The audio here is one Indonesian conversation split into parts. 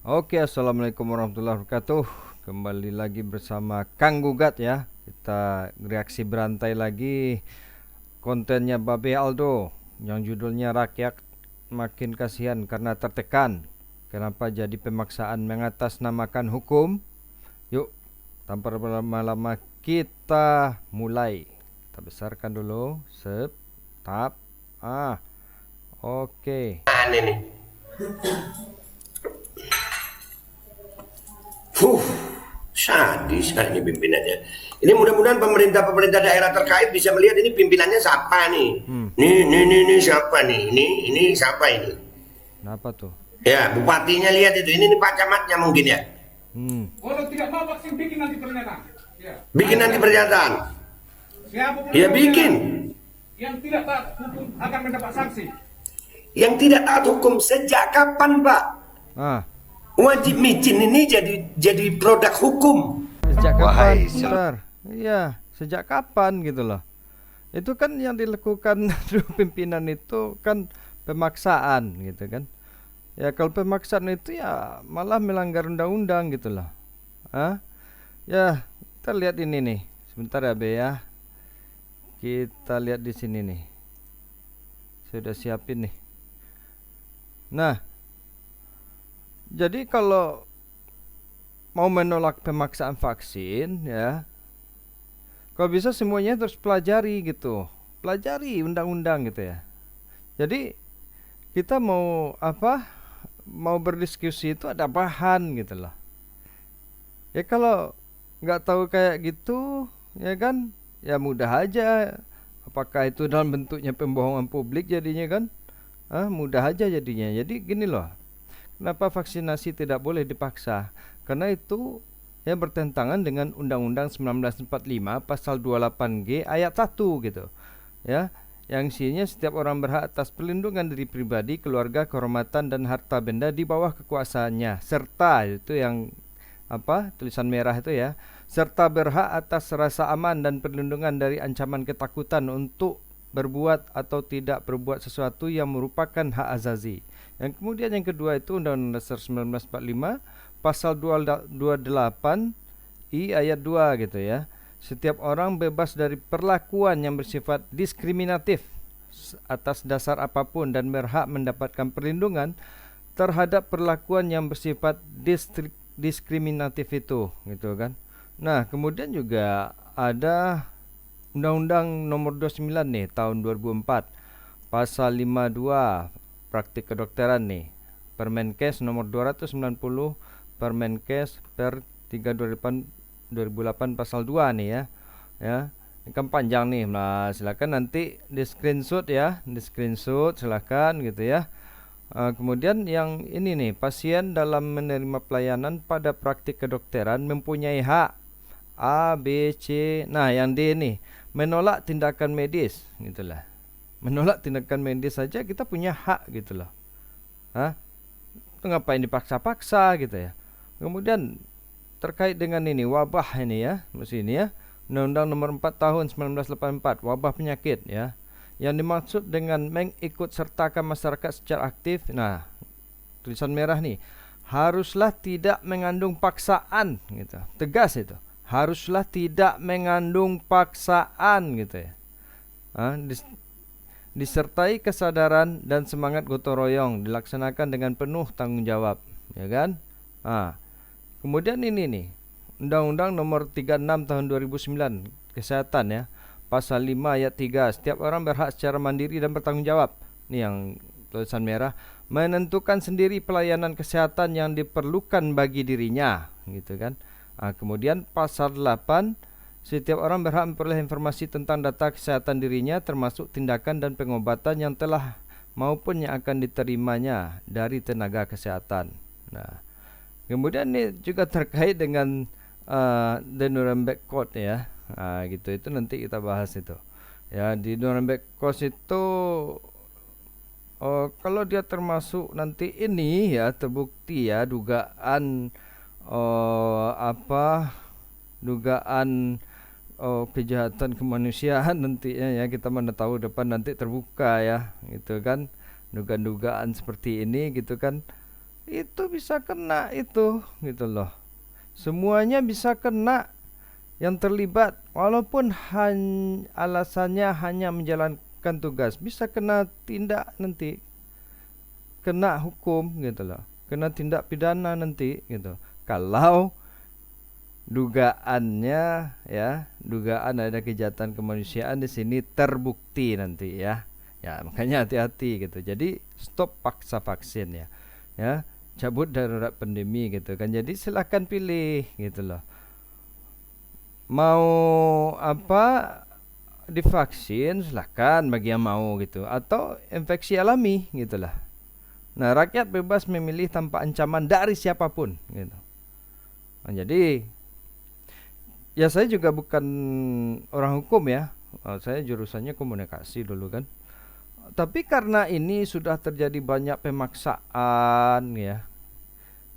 Oke, assalamualaikum warahmatullahi wabarakatuh. Kembali lagi bersama Kang Gugat ya. Kita reaksi berantai lagi kontennya Babe Aldo yang judulnya Rakyat Makin Kasihan Karena Tertekan. Kenapa jadi pemaksaan mengatasnamakan hukum? Yuk, tanpa berlama-lama kita mulai. Kita besarkan dulu. Sep, tap. Oke. Aneh nih. Huh, sadis ini pimpinannya. Ini mudah-mudahan pemerintah daerah terkait bisa melihat ini pimpinannya siapa nih. Nih siapa nih? Ini siapa ini? Kenapa tuh? Ya, bupatinya lihat itu. Ini Pak Camatnya mungkin ya. Kalau tidak mau vaksin bikin nanti pernyataan. Ya. Bikin nanti pernyataan. Siapapun Ya bikin. yang tidak taat hukum akan mendapat sanksi. Yang tidak taat hukum sejak kapan, Pak? Ah, Wajib micin ini jadi produk hukum. Sejak kapan? Wahai Sebentar. Iya, sejak kapan gitu loh. Itu kan yang dilakukan pimpinan itu kan pemaksaan gitu kan. Ya kalau pemaksaan itu ya malah melanggar undang-undang gitu loh. Ah, ya kita lihat ini nih. Sebentar ya Be ya. Kita lihat di sini nih. Saya udah siapin nih. Nah, jadi kalau mau menolak pemaksaan vaksin ya, kalau bisa semuanya terus pelajari gitu. Pelajari undang-undang gitu ya. Jadi kita mau apa? Mau berdiskusi itu ada bahan gitu loh. Ya kalau nggak tahu kayak gitu, ya kan? Ya mudah aja. Apakah itu dalam bentuknya pembohongan publik jadinya kan? Mudah aja jadinya. Jadi gini loh. Kenapa vaksinasi tidak boleh dipaksa? Karena itu ya bertentangan dengan Undang-Undang 1945 pasal 28G ayat 1 gitu. Ya, yang isinya setiap orang berhak atas perlindungan diri pribadi, keluarga, kehormatan dan harta benda di bawah kekuasaannya, serta itu yang apa? Tulisan merah itu ya. Serta berhak atas rasa aman dan perlindungan dari ancaman ketakutan untuk berbuat atau tidak berbuat sesuatu yang merupakan hak azazi. Yang kemudian yang kedua itu Undang-Undang Dasar 1945 pasal 28 I ayat 2 gitu ya. Setiap orang bebas dari perlakuan yang bersifat diskriminatif atas dasar apapun dan berhak mendapatkan perlindungan terhadap perlakuan yang bersifat diskriminatif itu gitu kan. Nah, kemudian juga ada Undang-Undang Nomor 29 nih tahun 2004 pasal 52 praktik kedokteran nih. Permenkes nomor 290 Permenkes per 3 2008 pasal 2 nih ya. Ya. Ini kan panjang nih. Nah, silakan nanti di screenshot ya, di screenshot silakan gitu ya. Kemudian yang ini nih, pasien dalam menerima pelayanan pada praktik kedokteran mempunyai hak A, B, C. Nah, yang D nih, menolak tindakan medis gitulah. Menolak tindakan medis saja kita punya hak gitu loh. Hah? Itu ngapain dipaksa-paksa gitu ya. Kemudian terkait dengan ini wabah ini ya, mesti ini ya. Undang-Undang Nomor 4 Tahun 1984, wabah penyakit ya. Yang dimaksud dengan mengikut sertakan masyarakat secara aktif. Nah, tulisan merah nih, haruslah tidak mengandung paksaan gitu. Tegas itu. Haruslah tidak mengandung paksaan gitu ya. Disertai kesadaran dan semangat gotong royong dilaksanakan dengan penuh tanggung jawab, ya kan? Kemudian ini nih, Undang-Undang Nomor 36 Tahun 2009 Kesehatan ya, pasal 5 ayat 3, setiap orang berhak secara mandiri dan bertanggung jawab. Ini yang tulisan merah, menentukan sendiri pelayanan kesehatan yang diperlukan bagi dirinya, gitu kan? Kemudian pasal 8, setiap orang berhak memperoleh informasi tentang data kesehatan dirinya termasuk tindakan dan pengobatan yang telah maupun yang akan diterimanya dari tenaga kesehatan. Nah, kemudian ini juga terkait dengan The Nuremberg Code ya. Gitu itu nanti kita bahas itu. Ya, di Nuremberg Code itu kalau dia termasuk nanti ini ya terbukti ya dugaan dugaan kejahatan kemanusiaan nantinya ya, kita mana tahu depan nanti terbuka ya gitu kan, dugaan-dugaan seperti ini gitu kan. itu bisa kena itu gitu loh. Semuanya bisa kena yang terlibat, walaupun alasannya hanya menjalankan tugas, bisa kena tindak nanti, kena hukum gitu loh, kena tindak pidana nanti gitu. Kalau dugaannya ya, dugaan ada kejahatan kemanusiaan di sini terbukti nanti ya. Ya, makanya hati-hati gitu. Jadi stop paksa vaksin ya. Ya, cabut darurat pandemi gitu kan. Jadi silakan pilih gitu loh. Mau apa divaksin silakan bagi yang mau gitu, atau infeksi alami gitulah. Nah, rakyat bebas memilih tanpa ancaman dari siapapun gitu. Nah, jadi ya saya juga bukan orang hukum ya. Saya jurusannya komunikasi dulu kan. Tapi karena ini sudah terjadi banyak pemaksaan ya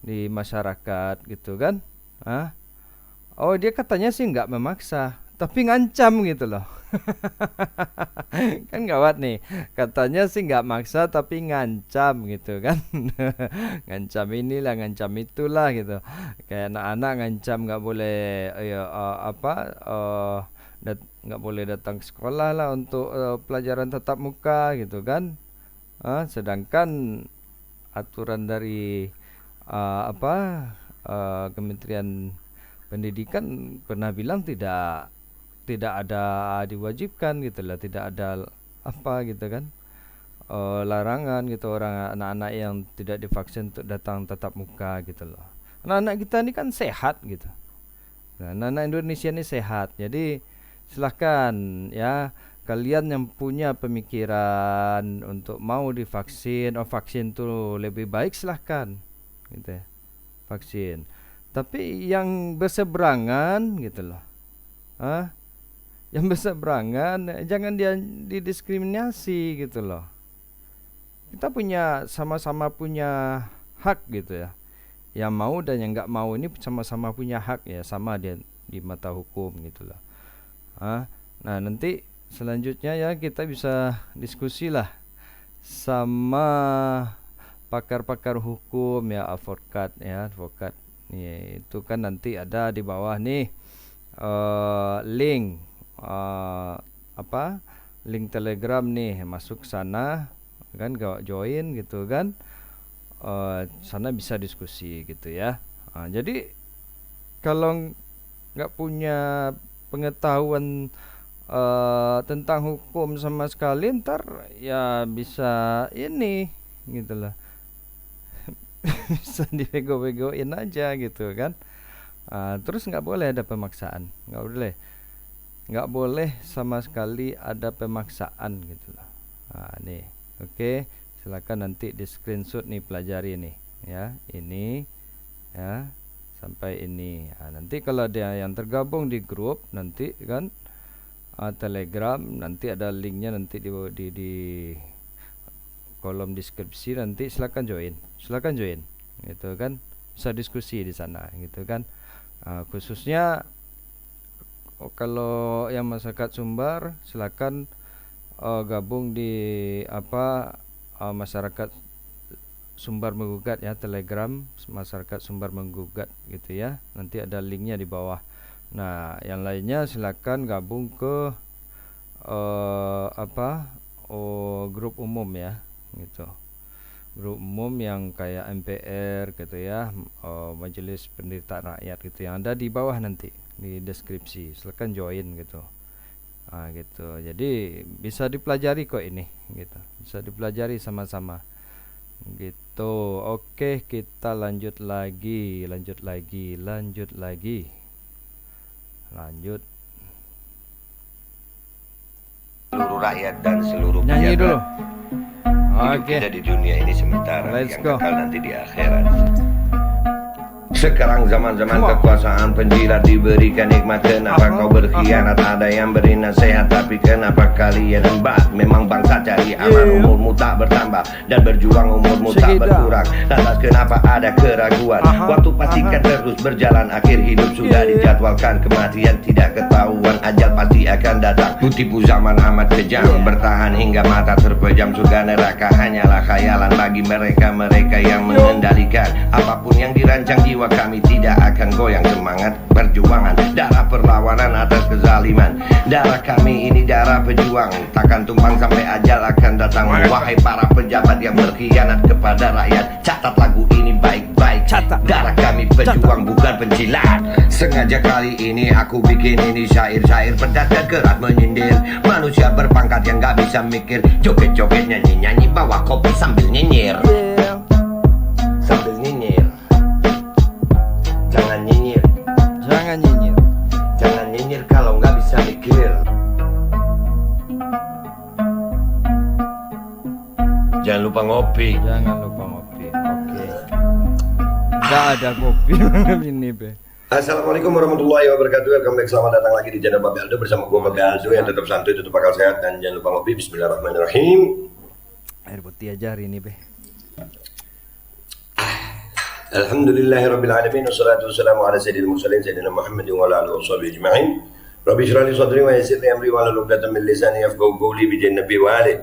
di masyarakat gitu kan. Oh, dia katanya sih nggak memaksa, tapi ngancam gitu loh. Kan gawat nih. Katanya sih nggak maksa tapi ngancam gitu kan. Ngancam inilah, ngancam itulah gitu. Kayak anak-anak ngancam nggak boleh nggak boleh datang ke sekolah lah untuk pelajaran tatap muka gitu kan. Sedangkan aturan dari Kementerian Pendidikan pernah bilang tidak ada diwajibkan gitu lah, tidak ada apa gitu kan, larangan gitu orang anak-anak yang tidak divaksin untuk datang tatap muka gitu loh. Anak-anak kita ini kan sehat gitu. Nah, anak-anak Indonesia ini sehat. Jadi silahkan ya, kalian yang punya pemikiran untuk mau divaksin, vaksin tuh lebih baik, silahkan gitu ya, vaksin. Tapi yang berseberangan gitu loh, yang berseberangan jangan didiskriminasi gitu loh. Kita sama-sama punya hak gitu ya. Yang mau dan yang nggak mau ini sama-sama punya hak ya, sama dia di mata hukum gitu loh. Nah, nanti selanjutnya ya kita bisa diskusi lah sama pakar-pakar hukum ya, advokat. Ya, itu kan nanti ada di bawah nih link link Telegram nih, masuk sana kan, join gitu kan, sana bisa diskusi gitu ya. Jadi kalau nggak punya pengetahuan tentang hukum sama sekali, ntar ya bisa ini gitu lah. Bisa dibego-begoin aja gitu kan. Terus nggak boleh ada pemaksaan, nggak boleh sama sekali ada pemaksaan gitu loh. Nih, oke, silakan nanti di screenshot nih, pelajari nih ya, ini ya sampai ini. Nanti kalau ada yang tergabung di grup nanti kan, Telegram, nanti ada linknya nanti di kolom deskripsi, nanti silakan join gitu kan, bisa diskusi di sana gitu kan. Khususnya kalau yang masyarakat Sumbar, silakan gabung di masyarakat Sumbar Menggugat ya, Telegram masyarakat Sumbar Menggugat gitu ya, nanti ada linknya di bawah. Nah, yang lainnya silakan gabung ke grup umum ya gitu, grup umum yang kayak MPR gitu ya, Majelis Penderitaan Rakyat gitu, yang ada di bawah nanti di deskripsi, silakan join gitu. Gitu. Jadi bisa dipelajari kok ini gitu, bisa dipelajari sama-sama gitu. Oke, kita lanjut lagi. Seluruh rakyat dan seluruh Nyanyi dulu. Hidup kita di dunia ini sementara, Let's yang go. kekal nanti di akhirat. Sekarang zaman-zaman kekuasaan penjilat diberikan nikmat. Kenapa kau berkhianat? Ada yang beri nasihat, tapi kenapa kalian embat? Memang bangsa cari aman, umurmu tak bertambah, dan berjuang umurmu tak berkurang. Lantas kenapa ada keraguan? Waktu pastikan terus berjalan, akhir hidup sudah dijadwalkan. Kematian tidak ketahuan, ajal pasti akan datang. Tipu zaman amat kejam, bertahan hingga mata terpejam. Surga neraka hanyalah khayalan bagi mereka-mereka yang mengendalikan. Apapun yang dirancang jiwa kami tidak akan goyang. Semangat perjuangan, darah perlawanan atas kezaliman. Darah kami ini darah pejuang, takkan tumpang sampai ajal akan datang. Wahai para pejabat yang berkhianat kepada rakyat, catat lagu ini baik-baik. Darah kami pejuang, bukan pencilat. Sengaja kali ini aku bikin ini syair-syair pedas dan keras menyindir manusia berpangkat yang gak bisa mikir. Joget-joget, nyanyi-nyanyi, bawa kopi sambil nyinyir. Sambil nyinyir. Jangan nyinyir. Jangan nyinyir. Jangan nyinyir kalau nggak bisa mikir. Jangan lupa ngopi. Jangan lupa ngopi. Oke. Nggak ada kopi malam ini, Be. Assalamualaikum warahmatullahi wabarakatuh. Welcome back, selamat datang lagi di channel Babe Aldo bersama gue Babe Aldo yang tetap santuy, tetap bakal sehat, dan jangan lupa ngopi. Bismillahirrahmanirrahim. Air putih aja hari ini, Be. Alhamdulillahirabbil alamin, wassalatu wassalamu ala sayyidil mursalin sayyidina Muhammadin wa ala alihi washabihi ajma'in. Rabbi shrah li sadri wa yassir li amri wa hlul 'uqdatam min lisani yafqahu qawli bi jannabi wa ali.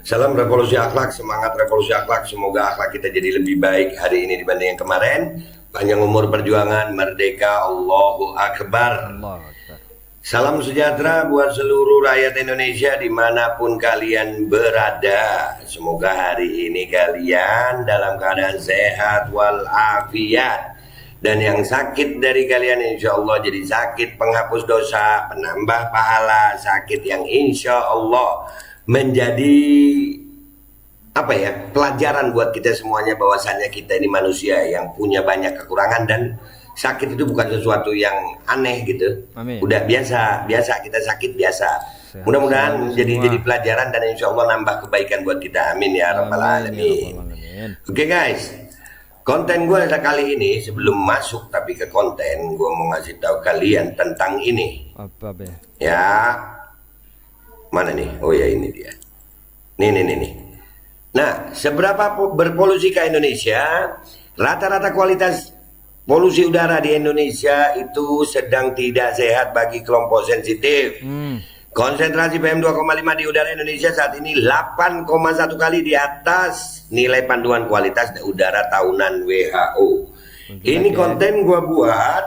Salam revolusi akhlak, semangat revolusi akhlak. Semoga akhlak kita jadi lebih baik hari ini dibanding yang kemarin. Panjang umur perjuangan, merdeka, Allahu Akbar. Allah Akbar. Salam sejahtera buat seluruh rakyat Indonesia dimanapun kalian berada. Semoga hari ini kalian dalam keadaan sehat walafiat. Dan yang sakit dari kalian insya Allah jadi sakit penghapus dosa, penambah pahala. Sakit yang insya Allah menjadi pelajaran buat kita semuanya, bahwasannya kita ini manusia yang punya banyak kekurangan, dan sakit itu bukan sesuatu yang aneh gitu. Amin. Udah biasa kita sakit biasa. Mudah-mudahan jadi pelajaran dan insya Allah nambah kebaikan buat kita. Amin ya rabbal alamin. Oke guys, konten gue kali ini sebelum masuk tapi ke konten, gue mau ngasih tahu kalian tentang ini. Apa, Be? Ya, mana nih? Oh ya ini dia. Nih. Nah, seberapa berpolusikah Indonesia? Rata-rata kualitas polusi udara di Indonesia itu sedang tidak sehat bagi kelompok sensitif. Konsentrasi PM 2,5 di udara Indonesia saat ini 8,1 kali di atas nilai panduan kualitas udara tahunan WHO. Ini konten gua buat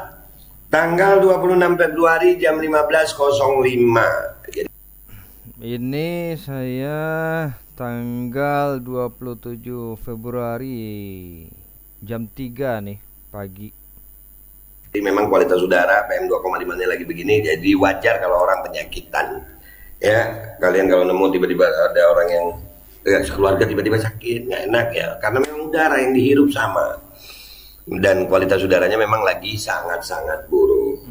tanggal 26 Februari jam 15.05. Jadi, ini saya tanggal 27 Februari jam 3 nih pagi. memang kualitas udara PM 2,5-nya lagi begini, jadi wajar kalau orang penyakitan. Ya, kalian kalau nemu tiba-tiba ada orang yang sekeluarga tiba-tiba sakit, nggak enak ya, karena memang udara yang dihirup sama. Dan kualitas udaranya memang lagi sangat-sangat buruk.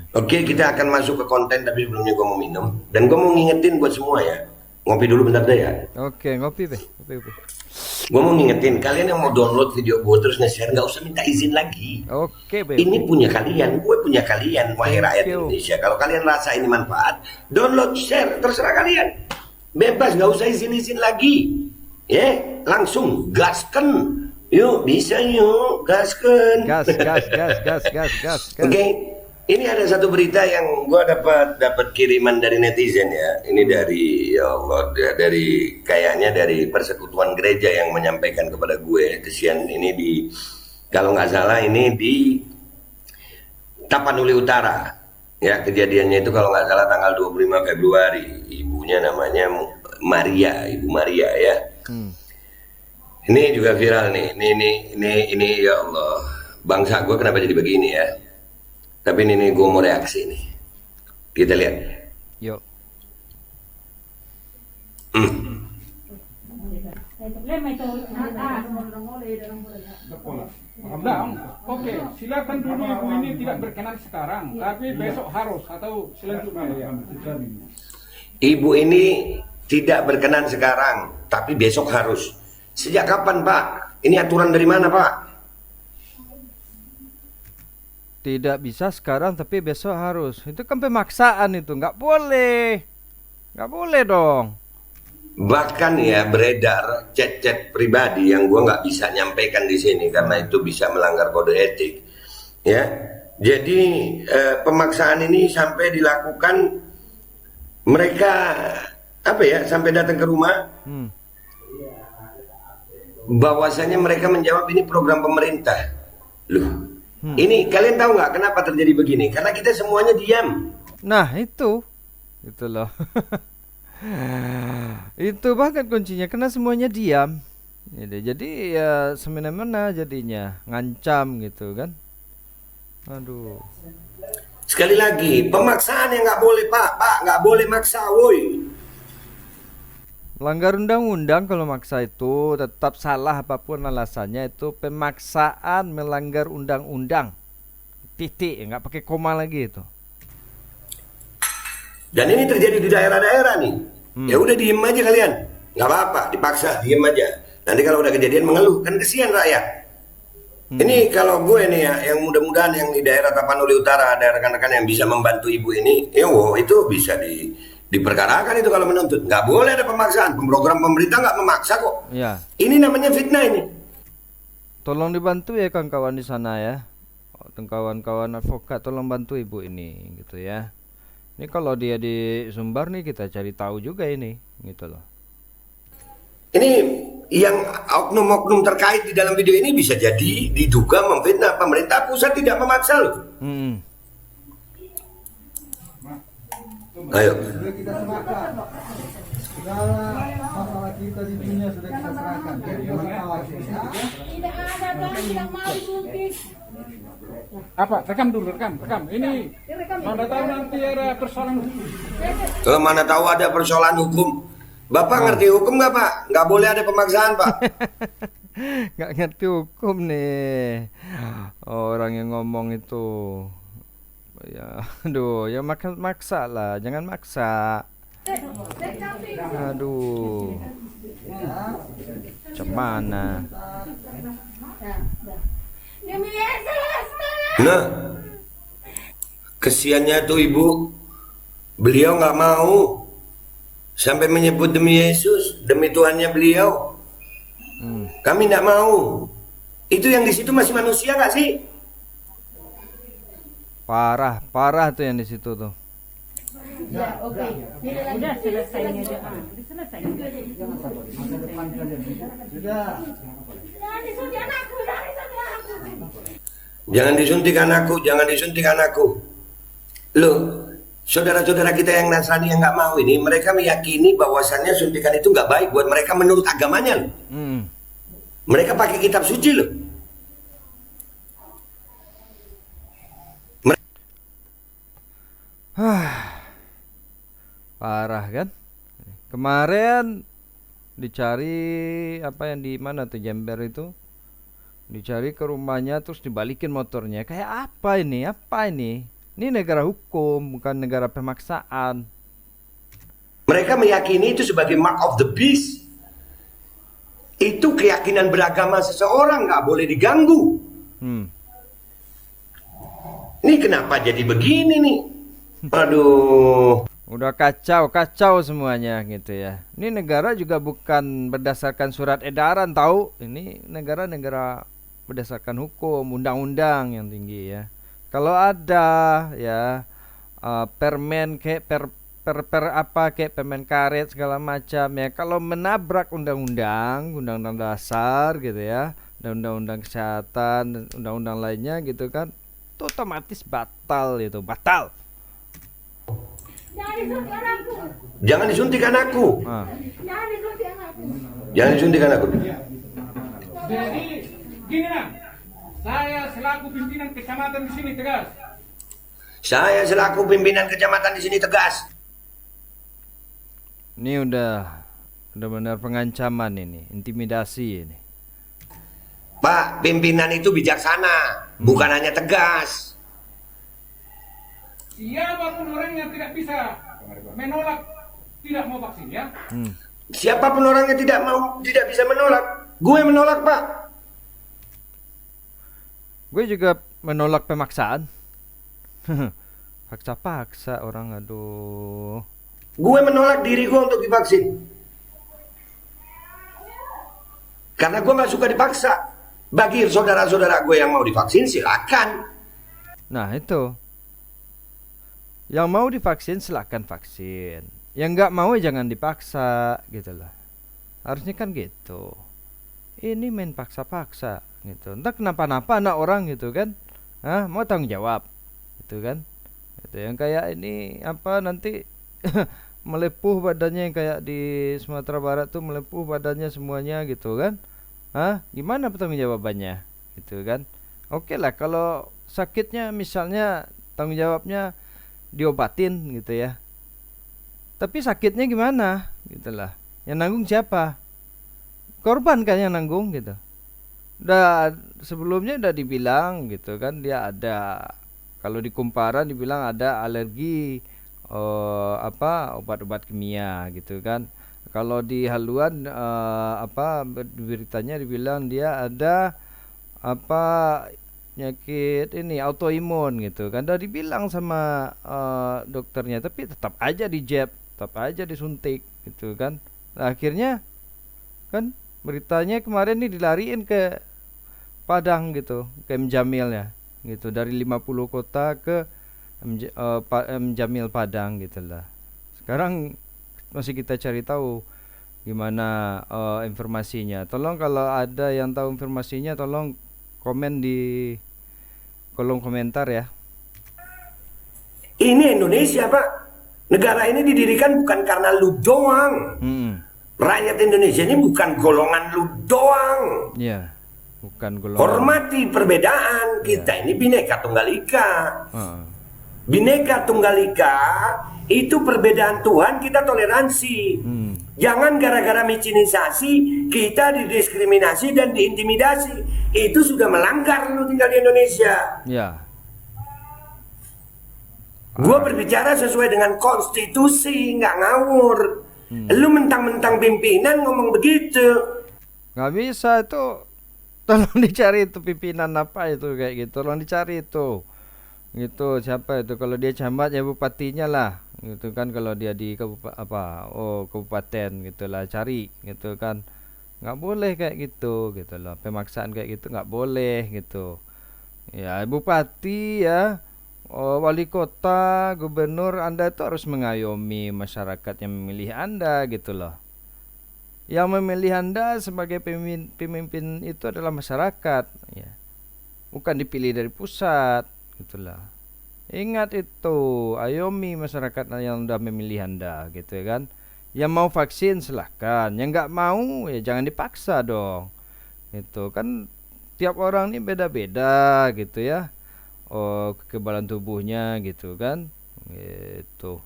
Oke, kita akan masuk ke konten, tapi sebelumnya gue mau minum. Dan gue mau ngingetin buat semua ya, ngopi dulu bentar deh ya. Oke, ngopi be. Gue mau ngingetin, kalian yang mau download video gue terus nge-share, nggak usah minta izin lagi. Oke be. Ini punya kalian, gue punya kalian, wahai rakyat Indonesia. Kalau kalian rasa ini manfaat, download, share, terserah kalian. Bebas, nggak usah izin-izin lagi. Ya, langsung gaskan. Yuk, bisa yuk, gaskan. Gas. Oke. Ini ada satu berita yang gue dapat kiriman dari netizen ya. Ini dari, ya Allah, dari kayaknya dari Persekutuan Gereja yang menyampaikan kepada gue. Kesian ini di, kalau nggak salah ini di Tapanuli Utara. Ya, kejadiannya itu kalau nggak salah tanggal 25 Februari. Ibunya namanya Maria, Ibu Maria ya. Ini juga viral nih. Ini ya Allah. Bangsa gue kenapa jadi begini ya? Tapi ini gue mau reaksi nih. Kita lihat. Yuk. Oke, silakan dulu ibu ini tidak berkenan sekarang, tapi besok harus atau selanjutnya ya. Ibu ini tidak berkenan sekarang, tapi besok harus. Sejak kapan Pak? Ini aturan dari mana Pak? Tidak bisa sekarang tapi besok harus. Itu kan pemaksaan itu, nggak boleh. Nggak boleh dong. Bahkan ya beredar chat-chat pribadi yang gua nggak bisa nyampaikan di sini karena itu bisa melanggar kode etik. Ya, jadi pemaksaan ini sampai dilakukan mereka apa ya sampai datang ke rumah. Bahwasanya mereka menjawab ini program pemerintah. Loh, ini kalian tahu nggak kenapa terjadi begini? Karena kita semuanya diam. Nah itu loh. Itu bahkan kuncinya karena semuanya diam. Jadi ya semena-mena jadinya ngancam gitu kan. Aduh. Sekali lagi, pemaksaan yang nggak boleh Pak, nggak boleh maksa, woi. Melanggar undang-undang kalau maksa itu tetap salah apapun alasannya itu pemaksaan melanggar undang-undang. Titik, nggak pakai koma lagi itu. Dan ini terjadi di daerah-daerah nih. Ya udah diem aja kalian, nggak apa-apa, dipaksa diem aja. Nanti kalau udah kejadian mengeluh, kan kesian rakyat. Ini kalau gue nih ya, yang mudah-mudahan yang di daerah Tapanuli Utara ada rekan-rekan yang bisa membantu ibu ini, itu bisa diperkarakan itu kalau menuntut. Nggak boleh ada pemaksaan. Program pemerintah nggak memaksa kok. Ya. Ini namanya fitnah ini. Tolong dibantu ya kawan-kawan di sana ya. Kawan-kawan advokat tolong bantu ibu ini gitu ya. Ini kalau dia di Sumbar nih kita cari tahu juga ini gitu loh. Ini yang oknum-oknum terkait di dalam video ini bisa jadi diduga memfitnah. Pemerintah pusat tidak memaksa loh. Ayo. Sudah kita serahkan. Segala masalah kita di dunia sudah kita serahkan. Jadi masalah kita. Tidak ada Bang, tidak mau disuntik. Apa? Rekam dulu, rekam. Ini mana tahu nanti ada persoalan hukum. Kalau mana tahu ada persoalan hukum. Bapak ngerti hukum nggak Pak? Nggak boleh ada pemaksaan Pak. Nggak ngerti hukum nih orang yang ngomong itu. Ya, aduh, ya maksa lah, jangan maksa. Aduh, macam mana? Demi Yesus, Nah, kesiannya tuh ibu, beliau nggak mau sampai menyebut demi Yesus, demi Tuhannya beliau. Kami nggak mau. Itu yang di situ masih manusia nggak sih? Parah tuh yang di situ tuh. Ya, oke. Udah selesai aja. Udah selesai. Sudah. Jangan disuntik anakku, jangan disuntik anakku. Jangan disuntik anakku, jangan disuntik anakku. Loh, saudara-saudara kita yang Nasrani yang nggak mau ini, mereka meyakini bahwasannya suntikan itu nggak baik buat mereka menurut agamanya loh. Mereka pakai kitab suci loh. Parah kan? Kemarin dicari apa yang di mana tuh Jember itu? Dicari ke rumahnya terus dibalikin motornya. Kayak apa ini? Apa ini? Ini negara hukum, bukan negara pemaksaan. Mereka meyakini itu sebagai mark of the beast. Itu keyakinan beragama seseorang, nggak boleh diganggu. Ini kenapa jadi begini nih? Aduh. Udah kacau semuanya gitu ya. Ini negara juga bukan berdasarkan surat edaran tahu. Ini negara berdasarkan hukum, undang-undang yang tinggi ya. Kalau ada ya permen kayak kayak permen karet segala macam ya. Kalau menabrak undang-undang dasar gitu ya, dan undang-undang kesehatan, undang-undang lainnya gitu kan, itu otomatis batal itu, batal. Jangan disuntik anakku. Jangan disuntik anakku. Jangan disuntik anakku. Jangan disuntik anakku. Jadi gini nah, saya selaku pimpinan kecamatan di sini tegas. Saya selaku pimpinan kecamatan di sini tegas. Ini udah benar pengancaman ini, intimidasi ini. Pak, pimpinan itu bijaksana, bukan hanya tegas. Siapapun orang yang tidak bisa menolak tidak mau vaksin ya. Siapapun orang yang tidak bisa menolak, gue menolak Pak. Gue juga menolak pemaksaan. Paksa-paksa orang, aduh. Gue menolak diri gue untuk divaksin. Karena gue gak suka dipaksa. Bagi saudara-saudara gue yang mau divaksin, silakan. Nah itu, yang mau divaksin silakan vaksin, yang nggak mau jangan dipaksa gitu lah. Harusnya kan gitu. Ini main paksa-paksa gitu. Entah kenapa-napa anak orang gitu kan. Mau tanggung jawab gitu kan. Itu yang kayak ini apa nanti melepuh badannya, yang kayak di Sumatera Barat tuh melepuh badannya semuanya gitu kan. Gimana pertanggung jawabannya gitu kan. Oke lah kalau sakitnya misalnya tanggung jawabnya diobatin gitu ya. Tapi sakitnya gimana gitulah. Yang nanggung siapa? Korban kan yang nanggung gitu. Udah sebelumnya udah dibilang gitu kan, dia ada, kalau di Kumparan dibilang ada alergi obat-obat kimia gitu kan. Kalau di Haluan beritanya dibilang dia ada penyakit ini autoimun gitu kan. Udah dibilang sama dokternya, tapi tetap aja di jab, tetap aja disuntik gitu kan. Nah, akhirnya kan beritanya kemarin nih dilariin ke Padang gitu, ke M Jamil ya gitu, dari 50 kota ke M Jamil Padang gitu lah. Sekarang masih kita cari tahu gimana informasinya. Tolong kalau ada yang tahu informasinya, tolong komen di kolom komentar ya. Ini Indonesia, Pak. Negara ini didirikan bukan karena lu doang. Rakyat Indonesia ini bukan golongan lu doang. Iya, bukan golongan. Hormati perbedaan. Kita ini Bhinneka Tunggal Ika. Bhinneka Tunggal Ika itu perbedaan Tuhan, kita toleransi. Jangan gara-gara micinisasi kita didiskriminasi dan diintimidasi. Itu sudah melanggar lu tinggal di Indonesia. Ya. Gue berbicara sesuai dengan konstitusi, nggak ngawur. Lu mentang-mentang pimpinan ngomong begitu. Nggak bisa itu. Tolong dicari itu pimpinan apa itu kayak gitu. Tolong dicari itu. Gitu siapa itu? Kalau dia camat ya bupatinya lah. Gitu kan, kalau dia di kabupaten gitulah, cari gitu kan. Nggak boleh kayak gitu loh. Pemaksaan kayak gitu nggak boleh gitu. Ya bupati ya, wali kota, gubernur, Anda itu harus mengayomi masyarakat yang memilih Anda gitu loh. Yang memilih Anda sebagai pemimpin itu adalah masyarakat ya. Bukan dipilih dari pusat gitulah. Ingat itu, ayomi masyarakat yang sudah memilih Anda gitu ya kan. Yang mau vaksin silahkan, yang nggak mau ya jangan dipaksa dong. Itu kan tiap orang ini beda-beda gitu ya. Kekebalan tubuhnya gitu kan. Gitu.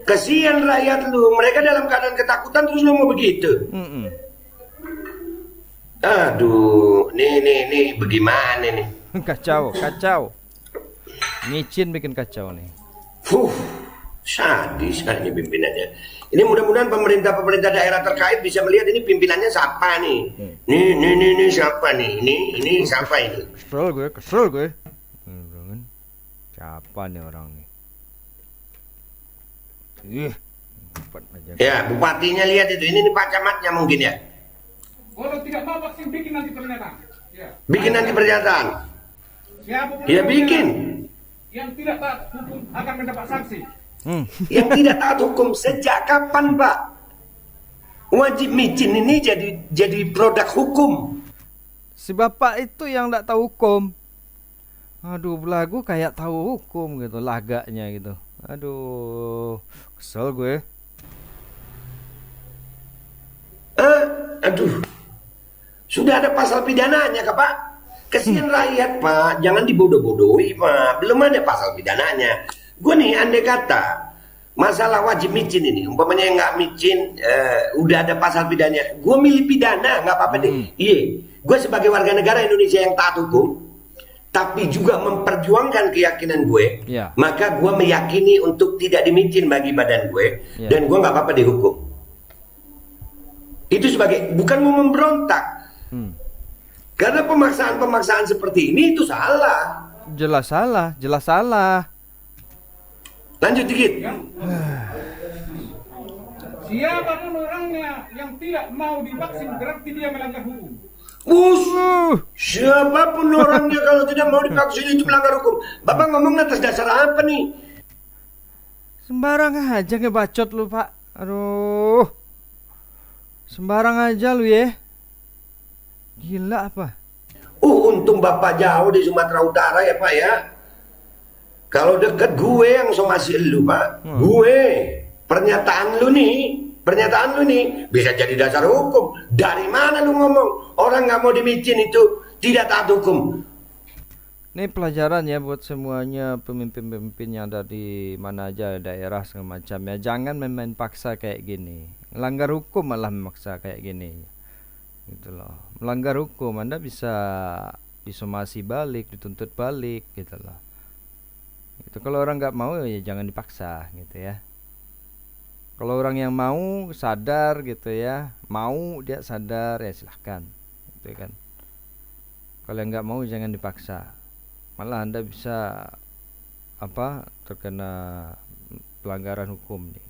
Kasihan rakyat lu, mereka dalam keadaan ketakutan terus lu mau begitu. Aduh, nih bagaimana nih? Kacau. Micin bikin kacau nih. Sadis kayaknya pimpinannya. Ini mudah-mudahan pemerintah daerah terkait bisa melihat ini pimpinannya siapa nih. Nih siapa nih? Ini siapa ini? Kesel gue. Siapa nih orang nih? Ya, bupatinya lihat itu. Ini Pak Camatnya mungkin ya. Kalau tidak mau vaksin, bikin nanti pernyataan. Ya. Bikin nanti pernyataan. Siapapun Ya bikin. yang tidak taat hukum akan mendapat sanksi. Yang tidak taat hukum sejak kapan, Pak? Wajib micin ini jadi produk hukum. Si bapak itu yang tidak tahu hukum. Aduh, belagu kayak tahu hukum gitu, lagaknya gitu. Aduh, kesel gue. Aduh, sudah ada pasal pidananya, Pak? Kasihan rakyat, Pak. Jangan dibodoh-bodohi, Pak. Belum ada pasal pidananya. Gue nih, andai kata masalah wajib micin ini, umpamanya yang nggak micin, udah ada pasal pidananya. Gue milih pidana, nggak apa-apa deh. Iya, gue sebagai warga negara Indonesia yang taat hukum, tapi juga memperjuangkan keyakinan gue, maka gue meyakini untuk tidak dimicin bagi badan gue, dan gue nggak apa-apa dihukum. Itu sebagai, bukan mau memberontak. Karena pemaksaan seperti ini itu salah. Jelas salah, jelas salah. Lanjut dikit. Siapapun orangnya yang tidak mau divaksin berarti dia melanggar hukum. Siapapun orangnya kalau tidak mau divaksin itu melanggar hukum. Bapak ngomong atas dasar apa nih? Sembarang aja ngebacot lu, Pak. Aduh. Sembarang aja lu ya. Gila apa? Untung Bapak jauh di Sumatera Utara ya Pak ya. Kalau deket gue yang somasi lu Pak. Gue. Pernyataan lu nih bisa jadi dasar hukum. Dari mana lu ngomong orang nggak mau dimicin itu tidak taat hukum? Ini pelajaran ya buat semuanya pemimpin-pemimpin yang ada di mana aja daerah segala macam ya. Jangan main-main paksa kayak gini. Melanggar hukum malah memaksa kayak gini. Gitu loh. Melanggar hukum Anda bisa disomasi balik, dituntut balik gitu loh. Gitu. Kalau orang nggak mau ya jangan dipaksa gitu ya. Kalau orang yang mau sadar gitu ya, mau dia sadar ya silahkan, gitu kan. Kalau yang nggak mau jangan dipaksa, malah Anda bisa terkena pelanggaran hukum nih.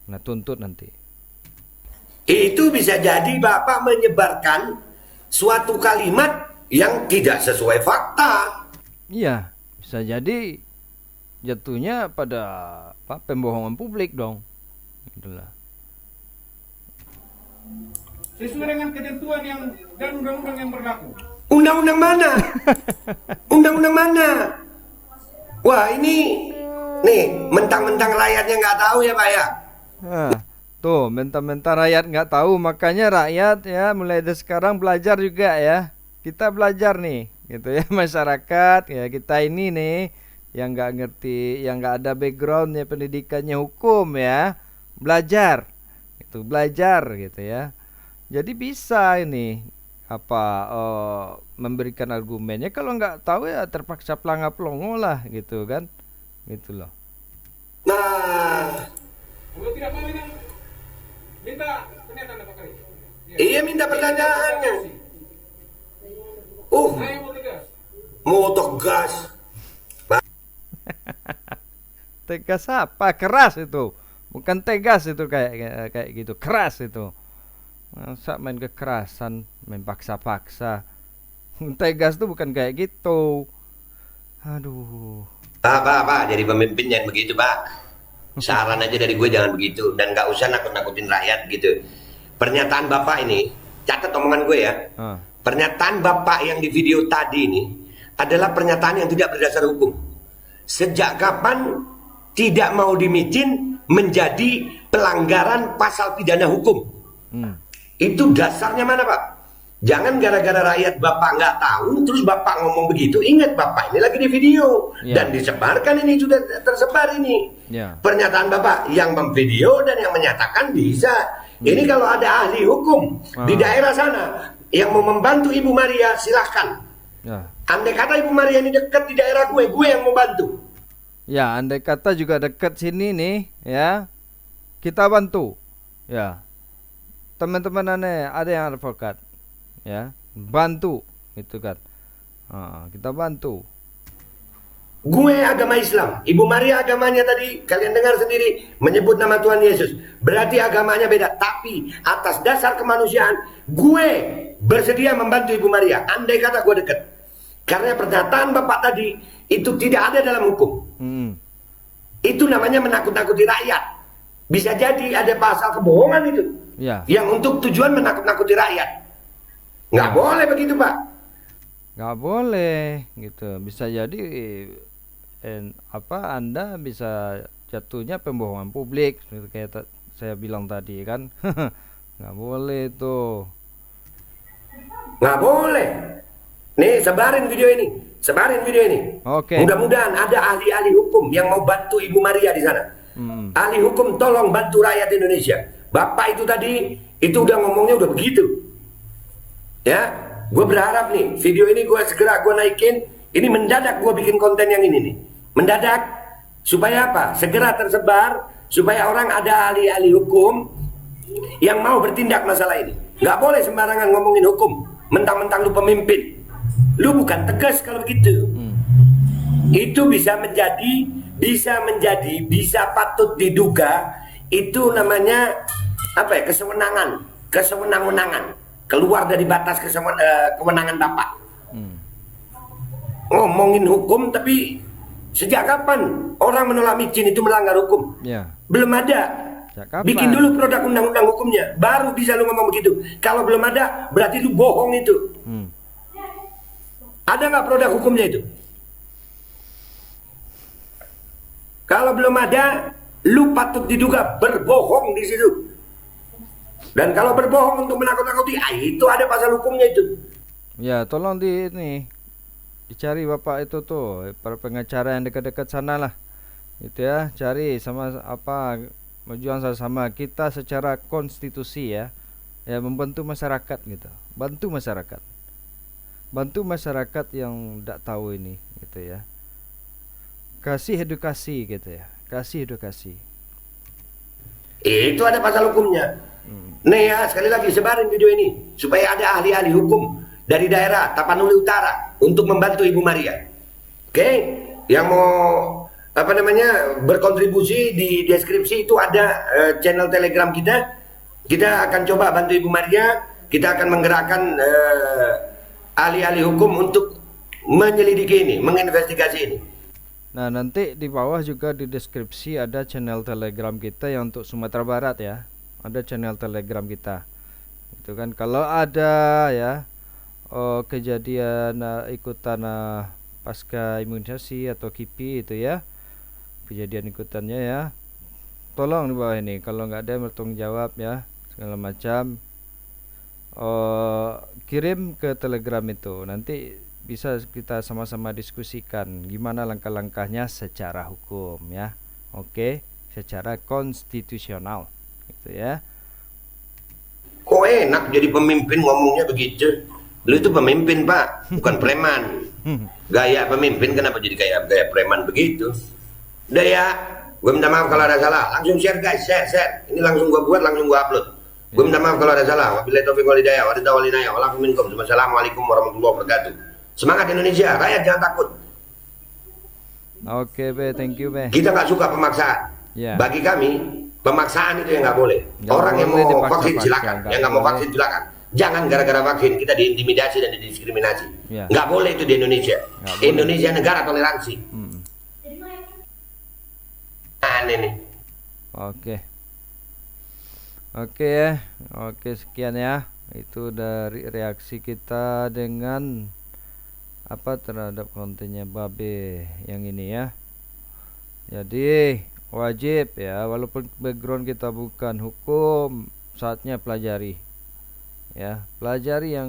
Nah tuntut nanti. Itu bisa jadi Bapak menyebarkan suatu kalimat yang tidak sesuai fakta. Iya, bisa jadi jatuhnya pada pembohongan publik dong. Itulah. Sesuai dengan ketentuan dan undang-undang yang berlaku. Undang-undang mana? Undang-undang mana? Wah ini nih mentang-mentang rakyatnya nggak tahu ya Pak ya. Nah, tuh mentang-mentang rakyat nggak tahu, makanya rakyat ya mulai dari sekarang belajar juga ya. Kita belajar nih, gitu ya masyarakat ya kita ini nih yang nggak ngerti, yang nggak ada backgroundnya pendidikannya hukum ya. Belajar gitu ya. Jadi bisa ini memberikan argumennya. Kalau nggak tahu ya terpaksa pelangap-pelongo lah gitu kan, gitu loh. Nah, Kalau tidak mau ini minta pernyataan Pak Kari. iya minta pertanyaannya. Saya mau tegas. Mau tegas. Tegas apa? Keras itu. Bukan tegas itu kayak gitu, keras itu. Masa main kekerasan, main paksa-paksa. Tegas tuh bukan kayak gitu. Aduh. Pak, jadi pemimpin jangan begitu Pak. Saran aja dari gue jangan begitu dan nggak usah nakut-nakutin rakyat gitu. Pernyataan Bapak ini, catat omongan gue ya. Pernyataan Bapak yang di video tadi ini adalah pernyataan yang tidak berdasar hukum. Sejak kapan tidak mau dimicin menjadi pelanggaran pasal pidana hukum? Itu dasarnya mana Pak? Jangan gara-gara rakyat Bapak nggak tahu terus Bapak ngomong begitu. Ingat Bapak ini lagi di video dan disebarkan, ini sudah tersebar ini. Pernyataan Bapak yang memvideo dan yang menyatakan bisa. Ini kalau ada ahli hukum di daerah sana yang mau membantu Ibu Maria silahkan. Andai kata Ibu Maria ini dekat di daerah gue yang mau bantu. Ya, andai kata juga dekat sini nih, ya, kita bantu, ya. Teman-teman aneh, ada yang advokat, ya, bantu, gitu kan. Kita bantu. Gue agama Islam, Ibu Maria agamanya tadi kalian dengar sendiri menyebut nama Tuhan Yesus. Berarti agamanya beda, tapi atas dasar kemanusiaan, gue bersedia membantu Ibu Maria. Andai kata gue dekat. Karena pernyataan Bapak tadi itu tidak ada dalam hukum. Itu namanya menakut-nakuti rakyat. Bisa jadi ada pasal kebohongan itu yang untuk tujuan menakut-nakuti rakyat. Nggak boleh begitu Pak. Nggak boleh gitu. Bisa jadi Anda bisa jatuhnya pembohongan publik seperti kayak saya bilang tadi kan. Nggak boleh tuh. Nggak boleh. Nih sebarin video ini. Oke. Mudah-mudahan ada ahli-ahli hukum yang mau bantu Ibu Maria di sana. Ahli hukum tolong bantu rakyat Indonesia. Bapak itu tadi itu udah ngomongnya udah begitu. Ya, gue berharap nih video ini gue segera naikin. Ini mendadak gue bikin konten yang ini nih. Mendadak supaya apa? Segera tersebar supaya orang ada ahli-ahli hukum yang mau bertindak masalah ini. Nggak boleh sembarangan ngomongin hukum. Mentang-mentang lu pemimpin. Lu bukan tegas kalau begitu. itu bisa menjadi, bisa patut diduga itu namanya apa ya, kesewenang-wenangan, keluar dari batas kewenangan Bapak. Ngomongin hukum, tapi sejak kapan orang menolak micin itu melanggar hukum? Ya. Belum ada. Sejak kapan? Bikin dulu produk undang-undang hukumnya, baru bisa lu ngomong begitu. Kalau belum ada, berarti lu bohong itu. Ada nggak produk hukumnya itu? Kalau belum ada, lu patut diduga berbohong di situ. Dan kalau berbohong untuk menakut-nakuti, itu ada pasal hukumnya itu. Ya, tolong dicari Bapak itu tuh, para pengacara yang dekat-dekat sana lah. Gitu ya, cari sama apa berjuang sama kita secara konstitusi ya. Ya, membantu masyarakat gitu. Bantu masyarakat. Bantu masyarakat yang tidak tahu ini gitu ya. Kasih edukasi gitu ya. Kasih edukasi. Itu ada pasal hukumnya. Nih ya, sekali lagi sebarin video ini supaya ada ahli-ahli hukum dari daerah Tapanuli Utara untuk membantu Ibu Maria. Oke? Yang mau berkontribusi, di deskripsi itu ada channel Telegram kita. Kita akan coba bantu Ibu Maria. Kita akan menggerakkan ahli-ahli hukum untuk menyelidiki ini, menginvestigasi ini. Nah, nanti di bawah juga di deskripsi ada channel Telegram kita yang untuk Sumatera Barat ya. Ada channel Telegram kita. Itu kan kalau ada ya kejadian ikutan pasca imunisasi atau KIPI itu ya. Kejadian ikutannya ya. Tolong di bawah ini kalau nggak ada yang bertanggung jawab ya, segala macam kirim ke Telegram itu. Nanti bisa kita sama-sama diskusikan gimana langkah-langkahnya secara hukum ya. Oke, secara konstitusional gitu ya. Kok enak jadi pemimpin ngomongnya begitu? Lu itu pemimpin, Pak, bukan preman. Gaya pemimpin kenapa jadi kayak gaya preman begitu? Udah ya, gue minta maaf kalau ada salah. Langsung share guys, share. Ini langsung gue buat, langsung gue upload. Gue minta maaf kalau ada salah. Wabillahi taufiq wal hidayah. Wassalamualaikum warahmatullahi wabarakatuh. Semangat Indonesia, rakyat jangan takut. Oke, Be, thank you, Be. Kita nggak suka pemaksaan. Ya. Bagi kami, pemaksaan itu yang nggak boleh. Orang yang mau vaksin silakan, yang nggak mau vaksin silakan. Jangan gara-gara vaksin kita diintimidasi dan didiskriminasi. Ya. Nggak boleh itu di Indonesia. Indonesia negara toleransi. Aneh nih. Oke ya. Oke, sekian ya. Itu dari reaksi kita dengan terhadap kontennya Babe yang ini ya. Jadi wajib ya, walaupun background kita bukan hukum, saatnya pelajari ya, pelajari yang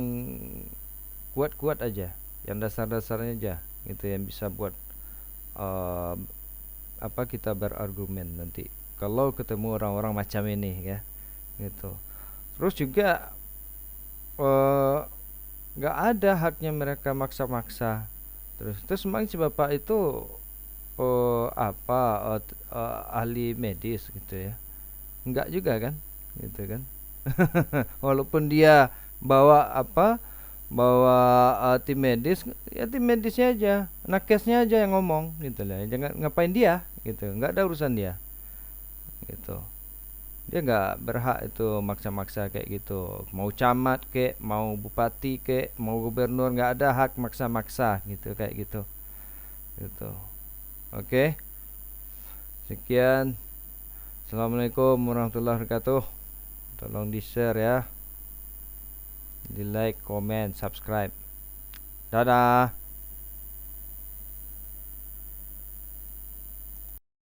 kuat-kuat aja, yang dasar-dasarnya aja gitu, yang bisa buat kita berargumen nanti kalau ketemu orang-orang macam ini ya gitu. Terus juga nggak ada haknya mereka maksa-maksa. Terus memang si bapak itu ahli medis gitu ya? Enggak juga kan, gitu kan? Walaupun dia bawa tim medis, ya tim medisnya aja, nakesnya aja yang ngomong gitu lah. Jangan ngapain dia gitu, nggak ada urusan dia gitu. Dia nggak berhak itu maksa-maksa kayak gitu. Mau camat kek, mau bupati kek, mau gubernur, nggak ada hak maksa-maksa gitu kayak gitu. Gitu. Oke. Sekian. Assalamualaikum warahmatullahi wabarakatuh. Tolong di-share ya. Di like, comment, subscribe. Dadah.